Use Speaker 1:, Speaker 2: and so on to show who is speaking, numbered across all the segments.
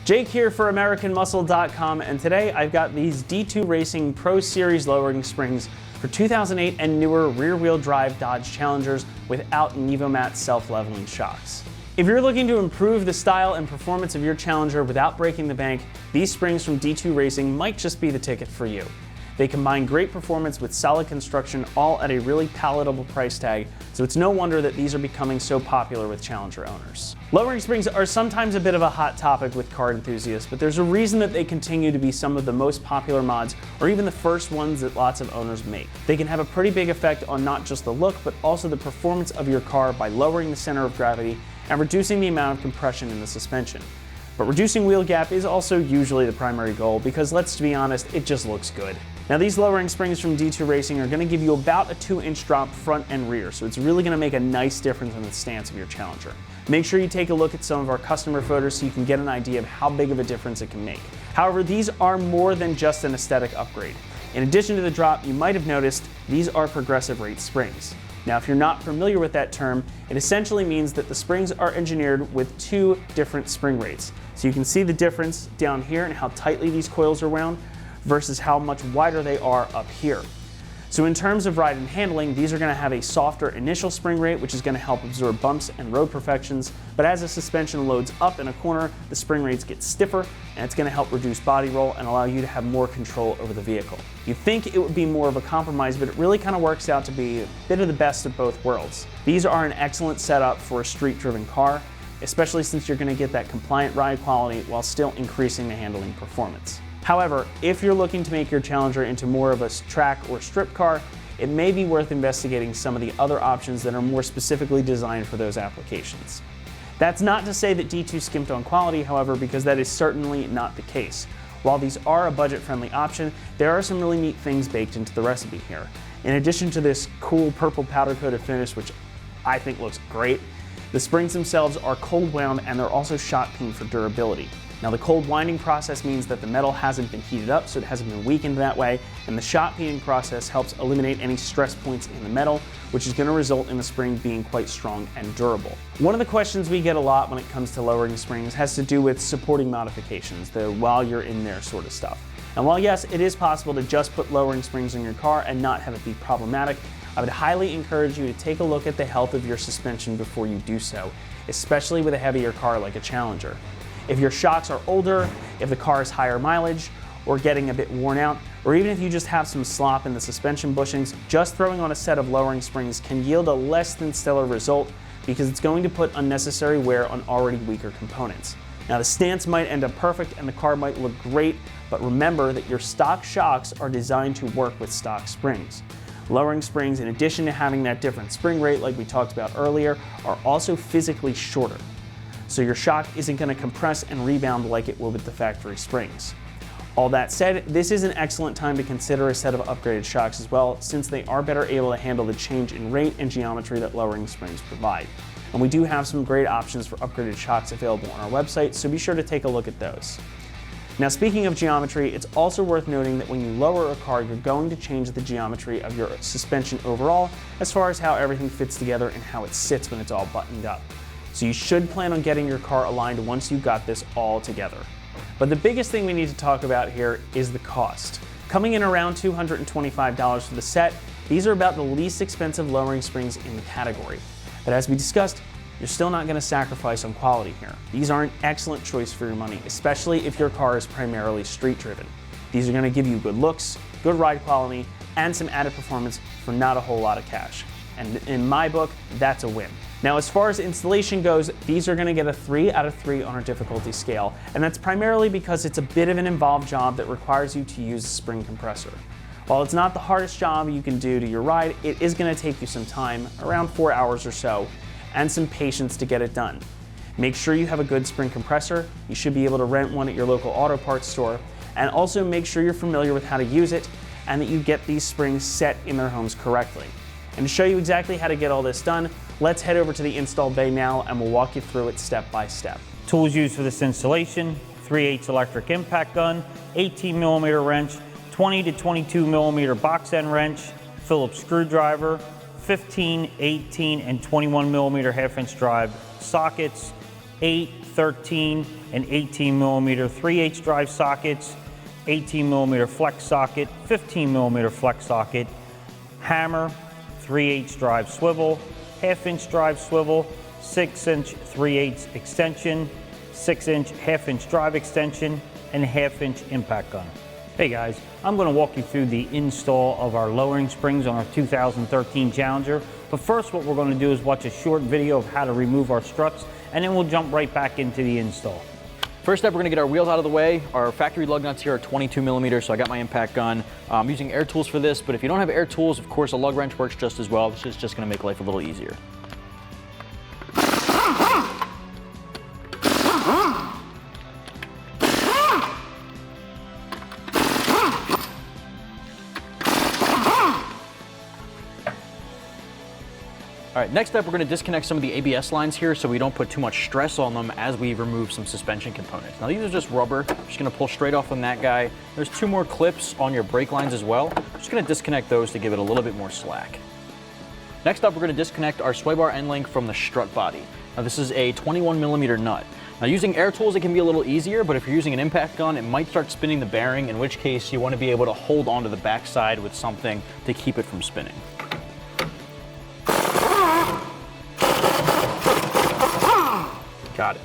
Speaker 1: Jake here for AmericanMuscle.com, and today I've got these D2 Racing Pro Series lowering springs for 2008 and newer rear-wheel drive Dodge Challengers without Nevomat self-leveling shocks. If you're looking to improve the style and performance of your Challenger without breaking the bank, these springs from D2 Racing might just be the ticket for you. They combine great performance with solid construction, all at a really palatable price tag, so it's no wonder that these are becoming so popular with Challenger owners. Lowering springs are sometimes a bit of a hot topic with car enthusiasts, but there's a reason that they continue to be some of the most popular mods, or even the first ones that lots of owners make. They can have a pretty big effect on not just the look, but also the performance of your car by lowering the center of gravity and reducing the amount of compression in the suspension. But reducing wheel gap is also usually the primary goal because, let's be honest, it just looks good. Now, these lowering springs from D2 Racing are going to give you about a 2-inch drop front and rear, so it's really going to make a nice difference in the stance of your Challenger. Make sure you take a look at some of our customer photos so you can get an idea of how big of a difference it can make. However, these are more than just an aesthetic upgrade. In addition to the drop, you might have noticed these are progressive rate springs. Now, if you're not familiar with that term, it essentially means that the springs are engineered with two different spring rates. So you can see the difference down here in how tightly these coils are wound versus how much wider they are up here. So in terms of ride and handling, these are going to have a softer initial spring rate, which is going to help absorb bumps and road perfections, but as the suspension loads up in a corner, the spring rates get stiffer, and it's going to help reduce body roll and allow you to have more control over the vehicle. You'd think it would be more of a compromise, but it really kind of works out to be a bit of the best of both worlds. These are an excellent setup for a street-driven car, especially since you're going to get that compliant ride quality while still increasing the handling performance. However, if you're looking to make your Challenger into more of a track or strip car, it may be worth investigating some of the other options that are more specifically designed for those applications. That's not to say that D2 skimped on quality, however, because that is certainly not the case. While these are a budget-friendly option, there are some really neat things baked into the recipe here. In addition to this cool purple powder-coated finish, which I think looks great, the springs themselves are cold wound and they're also shot peened for durability. Now, the cold winding process means that the metal hasn't been heated up, so it hasn't been weakened that way, and the shot peening process helps eliminate any stress points in the metal, which is going to result in the spring being quite strong and durable. One of the questions we get a lot when it comes to lowering springs has to do with supporting modifications, the while you're in there sort of stuff. And while yes, it is possible to just put lowering springs on your car and not have it be problematic, I would highly encourage you to take a look at the health of your suspension before you do so, especially with a heavier car like a Challenger. If your shocks are older, if the car is higher mileage, or getting a bit worn out, or even if you just have some slop in the suspension bushings, just throwing on a set of lowering springs can yield a less than stellar result because it's going to put unnecessary wear on already weaker components. Now, the stance might end up perfect and the car might look great, but remember that your stock shocks are designed to work with stock springs. Lowering springs, in addition to having that different spring rate like we talked about earlier, are also physically shorter. So your shock isn't going to compress and rebound like it will with the factory springs. All that said, this is an excellent time to consider a set of upgraded shocks as well, since they are better able to handle the change in rate and geometry that lowering springs provide. And we do have some great options for upgraded shocks available on our website, so be sure to take a look at those. Now, speaking of geometry, it's also worth noting that when you lower a car, you're going to change the geometry of your suspension overall, as far as how everything fits together and how it sits when it's all buttoned up. So you should plan on getting your car aligned once you've got this all together. But the biggest thing we need to talk about here is the cost. Coming in around $225 for the set, these are about the least expensive lowering springs in the category. But as we discussed, you're still not going to sacrifice on quality here. These are an excellent choice for your money, especially if your car is primarily street driven. These are going to give you good looks, good ride quality, and some added performance for not a whole lot of cash. And in my book, that's a win. Now, as far as installation goes, these are going to get a 3 out of 3 on our difficulty scale, and that's primarily because it's a bit of an involved job that requires you to use a spring compressor. While it's not the hardest job you can do to your ride, it is going to take you some time, around 4 hours or so, and some patience to get it done. Make sure you have a good spring compressor. You should be able to rent one at your local auto parts store, and also make sure you're familiar with how to use it and that you get these springs set in their homes correctly. And to show you exactly how to get all this done, let's head over to the install bay now and we'll walk you through it step by step.
Speaker 2: Tools used for this installation: 3/8 electric impact gun, 18mm wrench, 20 to 22mm box end wrench, Phillips screwdriver, 15, 18, and 21mm half-inch drive sockets, 8, 13 and 18 millimeter 3/8 drive sockets, 18 millimeter flex socket, 15 millimeter flex socket, hammer, 3/8 drive swivel, 1/2-inch drive swivel, 6-inch 3/8 extension, 6-inch 1/2-inch drive extension, and a 1/2-inch impact gun. Hey guys, I'm going to walk you through the install of our lowering springs on our 2013 Challenger. But first what we're going to do is watch a short video of how to remove our struts, and then we'll jump right back into the install.
Speaker 3: First step, we're gonna get our wheels out of the way. Our factory lug nuts here are 22 millimeters, so I got my impact gun. I'm using air tools for this, but if you don't have air tools, of course, a lug wrench works just as well. This is just gonna make life a little easier. All right, next up, we're gonna disconnect some of the ABS lines here so we don't put too much stress on them as we remove some suspension components. Now, these are just rubber. Just gonna pull straight off on that guy. There's 2 more clips on your brake lines as well. Just gonna disconnect those to give it a little bit more slack. Next up, we're gonna disconnect our sway bar end link from the strut body. Now, this is a 21 millimeter nut. Now, using air tools, it can be a little easier, but if you're using an impact gun, it might start spinning the bearing, in which case you wanna be able to hold onto the backside with something to keep it from spinning. Got it.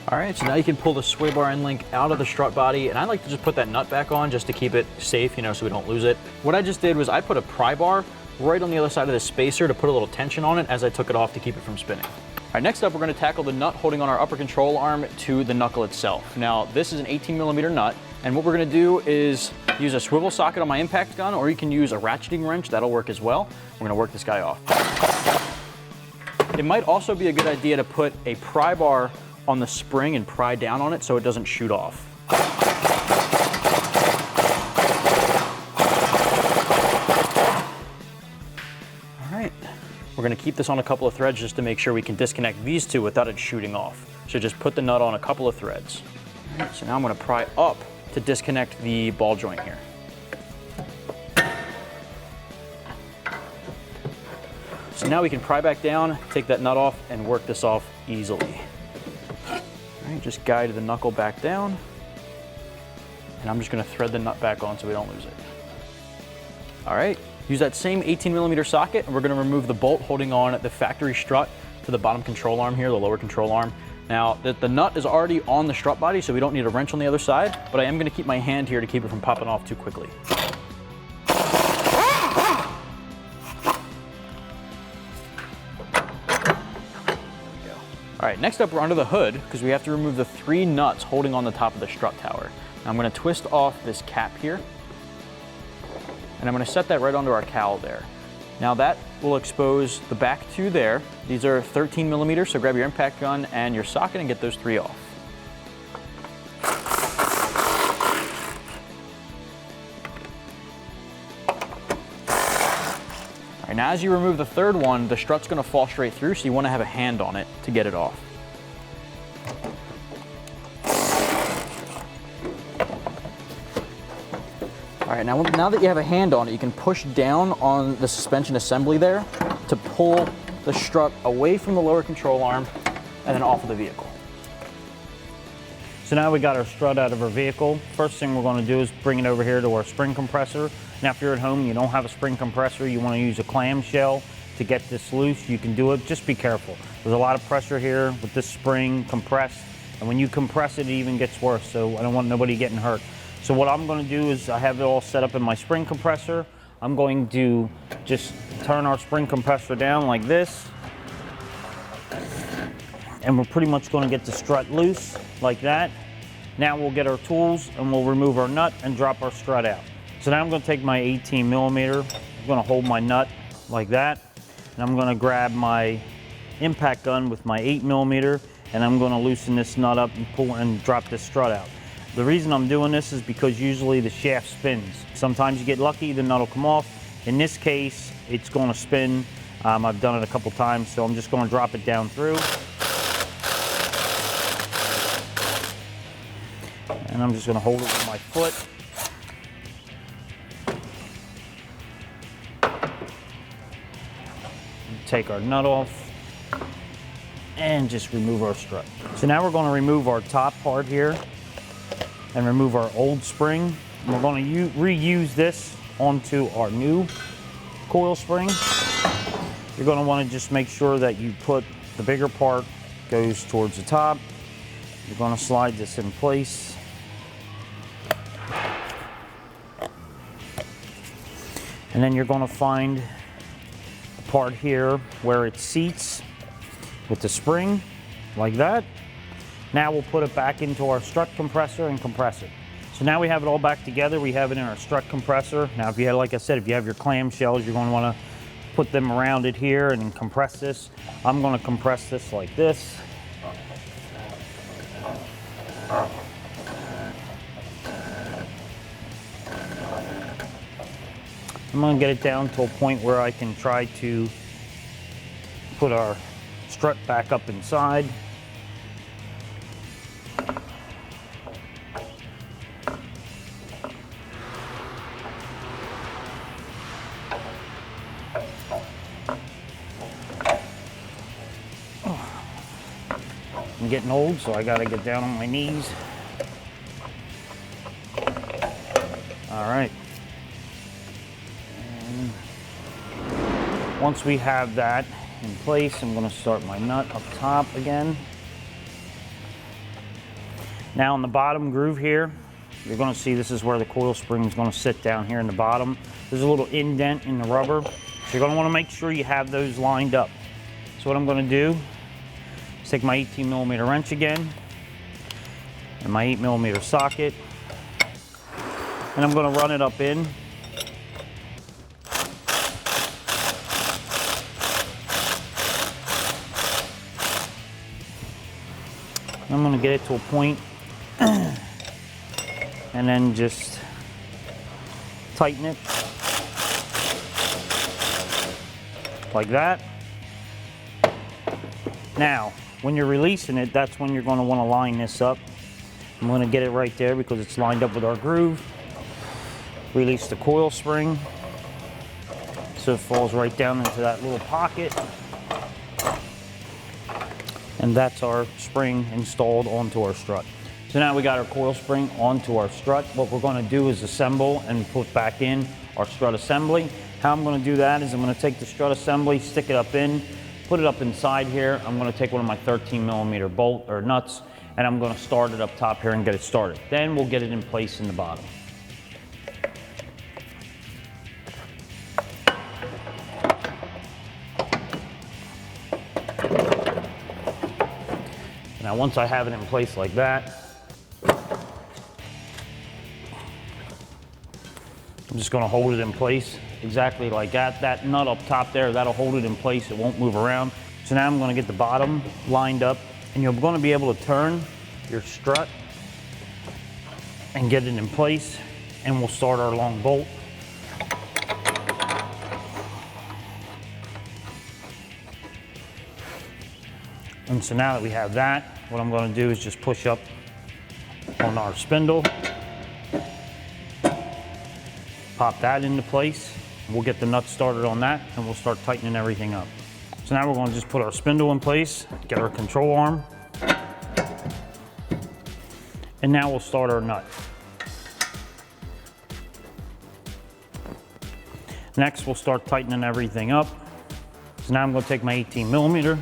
Speaker 3: All right, so now you can pull the sway bar end link out of the strut body, and I like to just put that nut back on just to keep it safe, you know, so we don't lose it. What I just did was I put a pry bar right on the other side of the spacer to put a little tension on it as I took it off to keep it from spinning. All right, next up, we're gonna tackle the nut holding on our upper control arm to the knuckle itself. Now, this is an 18 millimeter nut, and what we're gonna do is use a swivel socket on my impact gun, or you can use a ratcheting wrench, that'll work as well. We're gonna work this guy off. It might also be a good idea to put a pry bar on the spring and pry down on it so it doesn't shoot off. All right, we're gonna keep this on a couple of threads just to make sure we can disconnect these two without it shooting off. So just put the nut on a couple of threads. All right, so now I'm gonna pry up to disconnect the ball joint here. So now we can pry back down, take that nut off, and work this off easily. All right, just guide the knuckle back down. And I'm just gonna thread the nut back on so we don't lose it. All right, use that same 18 millimeter socket, and we're gonna remove the bolt holding on the factory strut to the bottom control arm here, the lower control arm. Now, the nut is already on the strut body, so we don't need a wrench on the other side, but I am gonna keep my hand here to keep it from popping off too quickly. All right, next up, we're under the hood because we have to remove the 3 nuts holding on the top of the strut tower. Now I'm gonna twist off this cap here, and I'm gonna set that right onto our cowl there. Now that will expose the back 2 there. These are 13 millimeters, so grab your impact gun and your socket and get those 3 off. All right, now as you remove the 3rd one, the strut's gonna fall straight through, so you wanna have a hand on it to get it off. All right, now that you have a hand on it, you can push down on the suspension assembly there to pull the strut away from the lower control arm and then off of the vehicle.
Speaker 2: So now we got our strut out of our vehicle. First thing we're gonna do is bring it over here to our spring compressor. Now, if you're at home and you don't have a spring compressor, you wanna use a clamshell to get this loose, you can do it. Just be careful. There's a lot of pressure here with this spring compressed, and when you compress it, it even gets worse, so I don't want nobody getting hurt. So what I'm gonna do is I have it all set up in my spring compressor. I'm going to just turn our spring compressor down like this, and we're pretty much gonna get the strut loose like that. Now we'll get our tools and we'll remove our nut and drop our strut out. So now I'm gonna take my 18 millimeter, I'm gonna hold my nut like that, and I'm gonna grab my impact gun with my 8 millimeter, and I'm gonna loosen this nut up and pull and drop this strut out. The reason I'm doing this is because usually the shaft spins. Sometimes you get lucky, the nut will come off. In this case, it's gonna spin. I've done it a couple times, so I'm just gonna drop it down through. And I'm just gonna hold it with my foot. Take our nut off. and just remove our strut. So now we're going to remove our top part here and remove our old spring. And we're going to reuse this onto our new coil spring. You're going to want to just make sure that you put the bigger part goes towards the top. You're going to slide this in place. And then you're going to find a part here where it seats with the spring, like that. Now we'll put it back into our strut compressor and compress it. So now we have it all back together. We have it in our strut compressor. Now if you have, like I said, if you have your clamshells, you're going to want to put them around it here and compress this. I'm going to compress this like this. I'm going to get it down to a point where I can try to put our strut back up inside. I'm getting old, so I got to get down on my knees. All right. Once we have that in place, I'm going to start my nut up top again. Now on the bottom groove here, you're going to see this is where the coil spring is going to sit down here in the bottom. There's a little indent in the rubber, so you're going to want to make sure you have those lined up. So what I'm going to do is take my 18mm wrench again and my 8mm socket, and I'm going to run it up in. I'm going to get it to a point and then just tighten it like that. Now, when you're releasing it, that's when you're going to want to line this up. I'm going to get it right there because it's lined up with our groove. Release the coil spring so it falls right down into that little pocket. And that's our spring installed onto our strut. So now we got our coil spring onto our strut. What we're going to do is assemble and put back in our strut assembly. How I'm going to do that is I'm going to take the strut assembly, stick it up in, put it up inside here. I'm going to take one of my 13mm bolt or nuts, and I'm going to start it up top here and get it started. Then we'll get it in place in the bottom. Now once I have it in place like that, I'm just going to hold it in place exactly like that. That nut up top there, that'll hold it in place. It won't move around. So now I'm going to get the bottom lined up, and you're going to be able to turn your strut and get it in place, and we'll start our long bolt. And so now that we have that, what I'm going to do is just push up on our spindle, pop that into place. We'll get the nuts started on that, and we'll start tightening everything up. So now we're going to just put our spindle in place, get our control arm, and now we'll start our nut. Next, we'll start tightening everything up. So now I'm going to take my 18mm,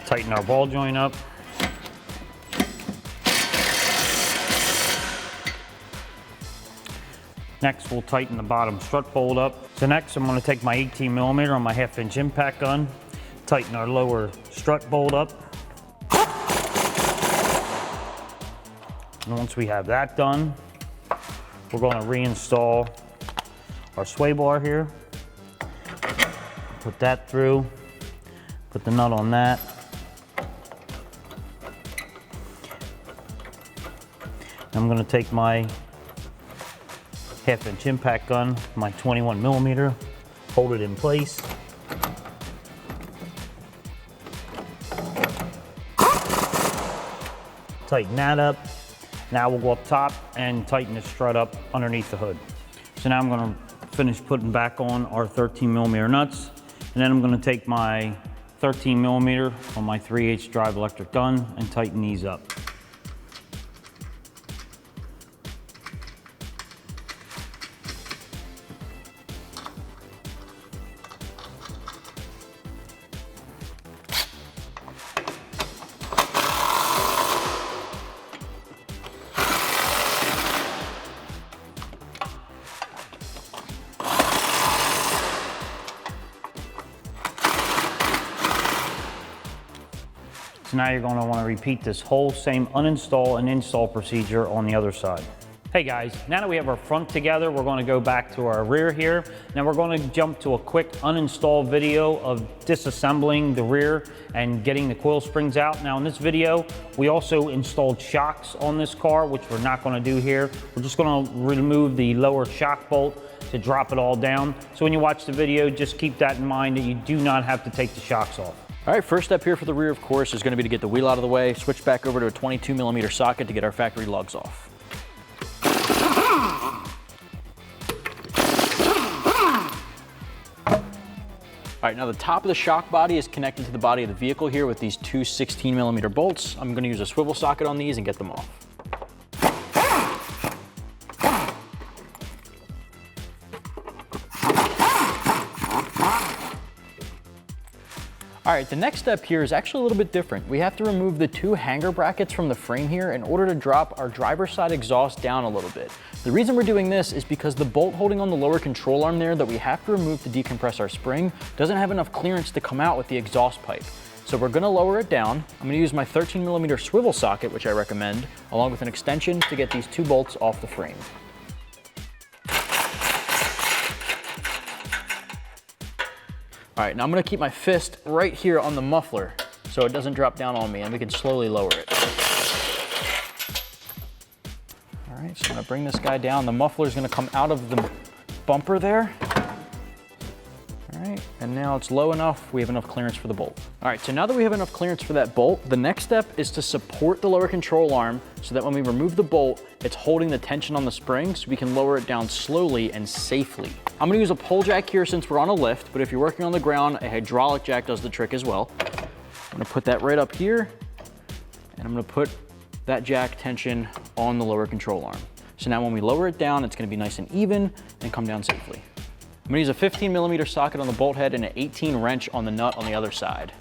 Speaker 2: tighten our ball joint up. Next, we'll tighten the bottom strut bolt up. So next, I'm going to take my 18mm on my 1/2" impact gun, tighten our lower strut bolt up. And once we have that done, we're going to reinstall our sway bar here. Put that through, put the nut on that. I'm going to take my 1/2" impact gun, my 21mm, hold it in place. Tighten that up. Now we'll go up top and tighten the strut up underneath the hood. So now I'm going to finish putting back on our 13mm nuts, and then I'm going to take my 13 millimeter on my 3/8 drive electric gun and tighten these up. So now you're going to want to repeat this whole same uninstall and install procedure on the other side. Hey guys, now that we have our front together, we're going to go back to our rear here. Now we're going to jump to a quick uninstall video of disassembling the rear and getting the coil springs out. Now in this video, we also installed shocks on this car, which we're not going to do here. We're just going to remove the lower shock bolt to drop it all down. So when you watch the video, just keep that in mind that you do not have to take the shocks off.
Speaker 3: All right, first step here for the rear, of course, is going to be to get the wheel out of the way, switch back over to a 22 millimeter socket to get our factory lugs off. All right, now the top of the shock body is connected to the body of the vehicle here with these two 16 millimeter bolts. I'm going to use a swivel socket on these and get them off. All right, the next step here is actually a little bit different. We have to remove the two hanger brackets from the frame here in order to drop our driver's side exhaust down a little bit. The reason we're doing this is because the bolt holding on the lower control arm there that we have to remove to decompress our spring doesn't have enough clearance to come out with the exhaust pipe. So we're gonna lower it down. I'm gonna use my 13 millimeter swivel socket, which I recommend, along with an extension to get these two bolts off the frame. All right, now I'm gonna keep my fist right here on the muffler so it doesn't drop down on me and we can slowly lower it. All right, so I'm gonna bring this guy down. The muffler is gonna come out of the bumper there. All right, and now it's low enough, we have enough clearance for the bolt. All right, so now that we have enough clearance for that bolt, the next step is to support the lower control arm so that when we remove the bolt, it's holding the tension on the spring so we can lower it down slowly and safely. I'm gonna use a pole jack here since we're on a lift, but if you're working on the ground, a hydraulic jack does the trick as well. I'm gonna put that right up here, and I'm gonna put that jack tension on the lower control arm. So now when we lower it down, it's gonna be nice and even and come down safely. I'm gonna use a 15 millimeter socket on the bolt head and an 18 wrench on the nut on the other side.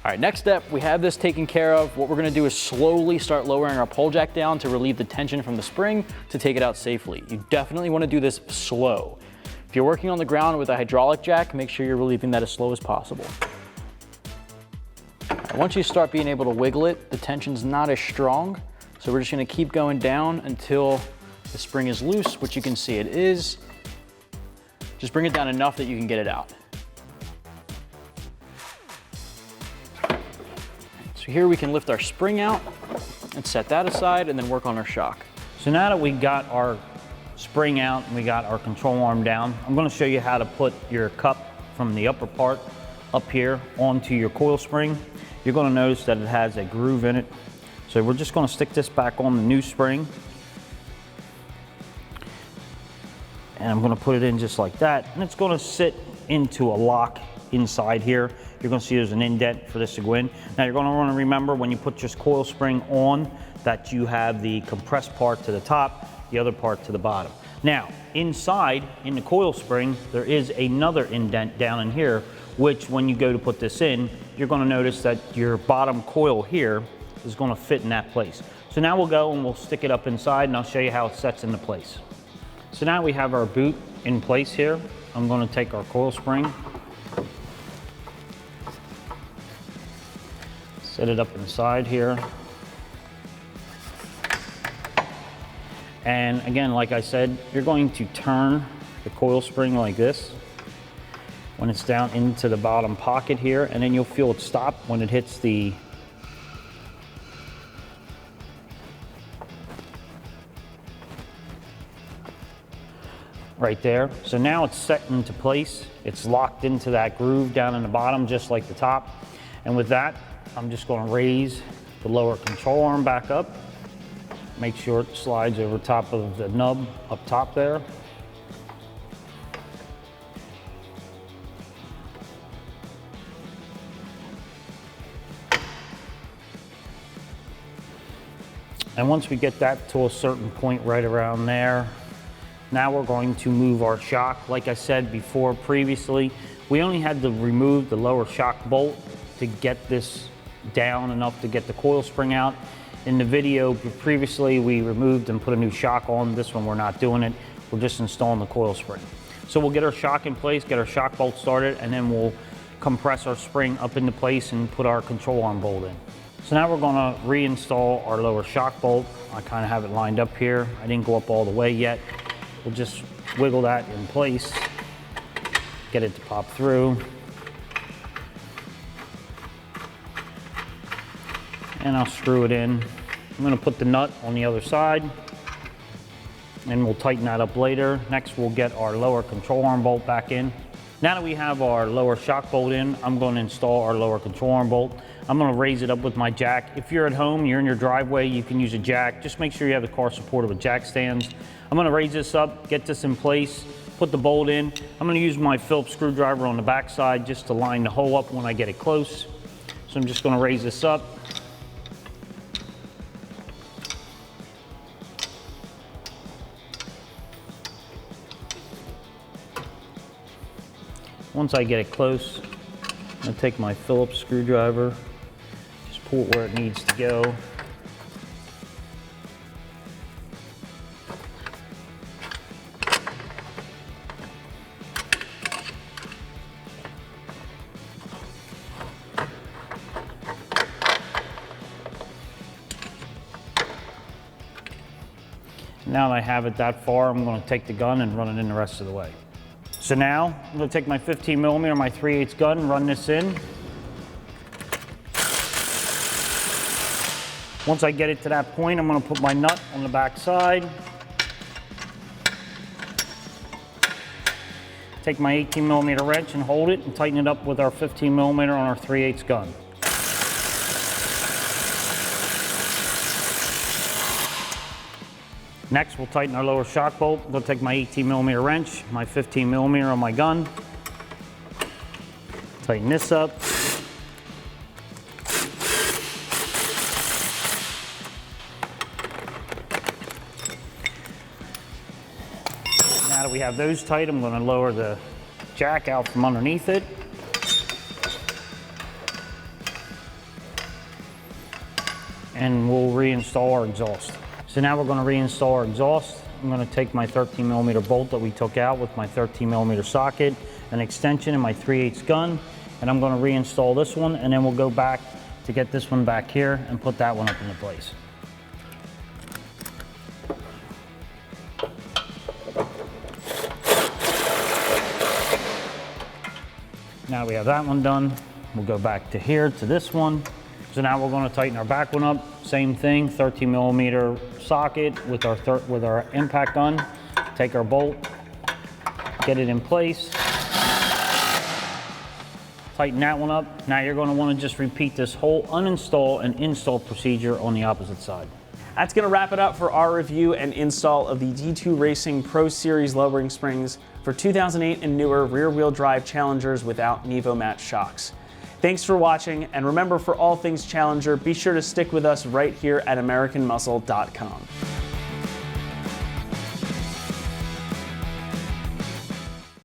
Speaker 3: All right, next step, we have this taken care of. What we're gonna do is slowly start lowering our pole jack down to relieve the tension from the spring to take it out safely. You definitely wanna do this slow. If you're working on the ground with a hydraulic jack, make sure you're relieving that as slow as possible. Once you start being able to wiggle it, the tension's not as strong, so we're just gonna keep going down until the spring is loose, which you can see it is. Just bring it down enough that you can get it out. So here we can lift our spring out and set that aside and then work on our shock.
Speaker 2: So now that we got our spring out and we got our control arm down, I'm going to show you how to put your cup from the upper part up here onto your coil spring. You're going to notice that it has a groove in it. So we're just going to stick this back on the new spring. And I'm going to put it in just like that. And it's going to sit into a lock inside here. You're going to see there's an indent for this to go in. Now you're going to want to remember when you put this coil spring on that you have the compressed part to the top, the other part to the bottom. Now inside in the coil spring there is another indent down in here, which when you go to put this in, you're going to notice that your bottom coil here is going to fit in that place. So now we'll go and we'll stick it up inside and I'll show you how it sets into place. So now we have our boot in place here. I'm going to take our coil spring, set it up inside here. And again, like I said, you're going to turn the coil spring like this when it's down into the bottom pocket here, and then you'll feel it stop when it hits the right there. So now it's set into place. It's locked into that groove down in the bottom, just like the top. And with that, I'm just going to raise the lower control arm back up. Make sure it slides over top of the nub up top there. And once we get that to a certain point right around there, now we're going to move our shock. Like I said before previously, we only had to remove the lower shock bolt to get this down enough to get the coil spring out. In the video previously, we removed and put a new shock on. This one we're not doing it. We're just installing the coil spring. So we'll get our shock in place, get our shock bolt started, and then we'll compress our spring up into place and put our control arm bolt in. So now we're going to reinstall our lower shock bolt. I kind of have it lined up here. I didn't go up all the way yet. We'll just wiggle that in place, get it to pop through. And I'll screw it in. I'm going to put the nut on the other side, and we'll tighten that up later. Next, we'll get our lower control arm bolt back in. Now that we have our lower shock bolt in, I'm going to install our lower control arm bolt. I'm going to raise it up with my jack. If you're at home, you're in your driveway, you can use a jack. Just make sure you have the car supported with jack stands. I'm going to raise this up, get this in place, put the bolt in. I'm going to use my Phillips screwdriver on the back side just to line the hole up when I get it close. So I'm just going to raise this up. Once I get it close, I'm going to take my Phillips screwdriver, just pull it where it needs to go. Now that I have it that far, I'm going to take the gun and run it in the rest of the way. So now, I'm going to take my 15 millimeter, my 3/8 gun, and run this in. Once I get it to that point, I'm going to put my nut on the back side. Take my 18 millimeter wrench and hold it and tighten it up with our 15 millimeter on our 3/8 gun. Next, we'll tighten our lower shock bolt. I'm going to take my 18 millimeter wrench, my 15 millimeter on my gun, tighten this up. Now that we have those tight, I'm going to lower the jack out from underneath it. And we'll reinstall our exhaust. So now we're going to reinstall our exhaust. I'm going to take my 13 millimeter bolt that we took out with my 13 millimeter socket, an extension, and my 3/8 gun. And I'm going to reinstall this one, and then we'll go back to get this one back here and put that one up into place. Now we have that one done. We'll go back to here to this one. So now we're going to tighten our back one up. Same thing, 13 millimeter socket with our impact gun. Take our bolt, get it in place. Tighten that one up. Now you're going to want to just repeat this whole uninstall and install procedure on the opposite side.
Speaker 1: That's going to wrap it up for our review and install of the D2 Racing Pro Series lowering springs for 2008 and newer rear-wheel drive Challengers without Nevomat shocks. Thanks for watching, and remember, for all things Challenger, be sure to stick with us right here at AmericanMuscle.com.